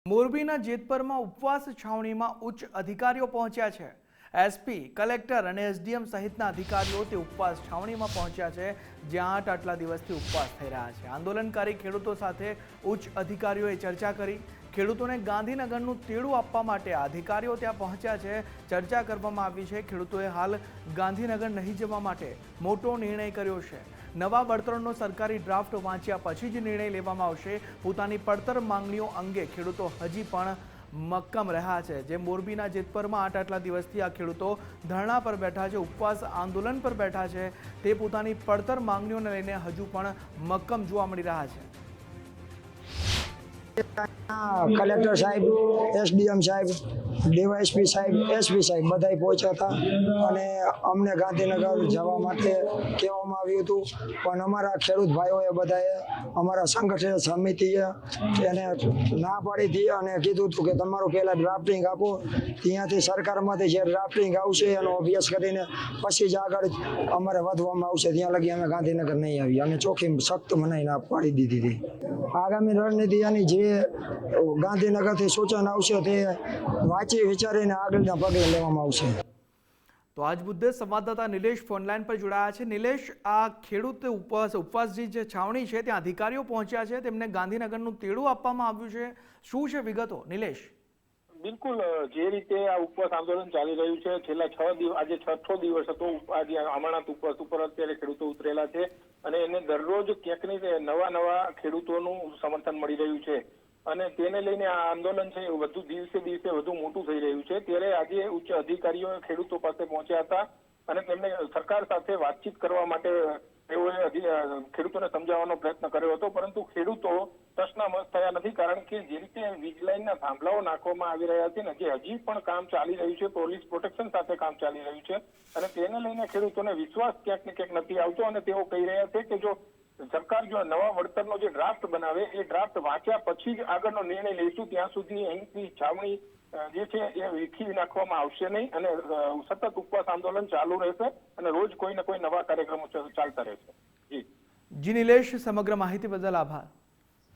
મોરબીના જેતપરમાં ઉપવાસ છાવણીમાં ઉચ્ચ અધિકારીઓ પહોંચ્યા છે। એસપી, કલેક્ટર અને એસડીએમ સહિતના અધિકારીઓ તે ઉપવાસ છાવણીમાં પહોંચ્યા છે, જ્યાં આટલા દિવસથી ઉપવાસ થઈ રહ્યા છે। આંદોલનકારી ખેડૂતો સાથે ઉચ્ચ અધિકારીઓએ ચર્ચા કરી। ખેડૂતોને ગાંધીનગરનું તેડું આપવા માટે અધિકારીઓ ત્યાં પહોંચ્યા છે। ચર્ચા કરવામાં આવી છે। ખેડૂતોએ હાલ ગાંધીનગર નહીં જવા માટે મોટો નિર્ણય કર્યો છે। નવા વળતરનો સરકારી ડ્રાફ્ટ વાંચ્યા પછી જ નિર્ણય લેવામાં આવશે। પોતાની પડતર માંગણીઓ અંગે ખેડૂતો હજી પણ મક્કમ રહ્યા છે। જે મોરબીના જેતપરમાં આટલા દિવસથી આ ખેડૂતો ધરણા પર બેઠા છે, ઉપવાસ આંદોલન પર બેઠા છે, તે પોતાની પડતર માંગણીઓને લઈને હજુ પણ મક્કમ જોવા મળી રહ્યા છે। कलेक्टर साहेब, एसडीएम साहेब, ડીવાયએસપી સાહેબ, એસપી સાહેબ બધા પહોંચ્યા હતા અને અમને ગાંધીનગર જવા માટે કહેવામાં આવ્યું હતું, પણ અમારા ખેડૂત ભાઈઓએ બધાએ અમારા સંગઠન સમિતિએ એને ના પાડી હતી અને કીધું હતું કે તમારું પહેલાં ડ્રાફ્ટિંગ આપો, ત્યાંથી સરકારમાંથી જે ડ્રાફ્ટિંગ આવશે એનો અભ્યાસ કરીને પછી જ આગળ અમારે વધવામાં આવશે। ત્યાં લગી અમે ગાંધીનગર નહીં આવી અને ચોખ્ખી સખ્ત મનાઈ ના પાડી દીધી હતી। આગામી રણનીતિ એની જે ગાંધીનગરથી સૂચન આવશે તે વાંચી વિચારીને આગળના પગલે લેવામાં આવશે। તો આજ મુદ્દે સંવાદદાતા નિલેશ ફોનલાઈન પર જોડાયા છે। નિલેશ, આ ખેડૂત ઉપવાસ જે છાવણી છે ત્યાં અધિકારીઓ પહોંચ્યા છે, તેમને ગાંધીનગરનું તેડું આપવામાં આવ્યું છે, શું છે વિગતો? નિલેશ, બિલકુલ જે રીતે આ ઉપવાસ આંદોલન ચાલી રહ્યું છે, છેલ્લા 6 દિવસ, આજે 6થો દિવસ હતો આજે અમરનાથ ઉપવાસ ઉપર અત્યારે ખેડૂતો ઉતરેલા છે અને એને દરરોજ ક્યાંક ને નવા ખેડૂતોનું સમર્થન મળી રહ્યું છે અને તેને લઈને આ આંદોલન છે વધુ દિવસે વધુ મોટું થઈ રહ્યું છે। ત્યારે આજે ઉચ્ચ અધિકારીઓ ખેડૂતો પાસે પહોંચ્યા હતા અને તેમને સરકાર સાથે વાતચીત કરવા માટે તેઓએ ખેડૂતોને સમજાવવાનો પ્રયત્ન કર્યો હતો, પરંતુ ખેડૂતો તસના-મસ થયા નથી, કારણ કે જે રીતે વીજ લાઈનના થાંભલાઓ નાખવામાં આવી રહ્યા છે ને જે હજી પણ કામ ચાલી રહ્યું છે, પોલીસ પ્રોટેક્શન સાથે કામ ચાલી રહ્યું છે અને તેને લઈને ખેડૂતોને વિશ્વાસ ક્યાંક ને ક્યાંક નથી આવતો અને તેઓ કહી રહ્યા છે કે જો સરકાર જો નવા વળતરનો જે ડ્રાફ્ટ બનાવે એ ડ્રાફ્ટ વાંચ્યા પછી જ આગળનો નિર્ણય લઈશું, ત્યાં સુધી અહીંથી છાવણી જે છે એ વિખી નાખવામાં આવશે નહીં અને સતત ઉપવાસ આંદોલન ચાલુ રહેશે અને રોજ કોઈ ને કોઈ નવા કાર્યક્રમો ચાલતા રહેશે। જી નિલેશ, સમગ્ર માહિતી બદલ આભાર।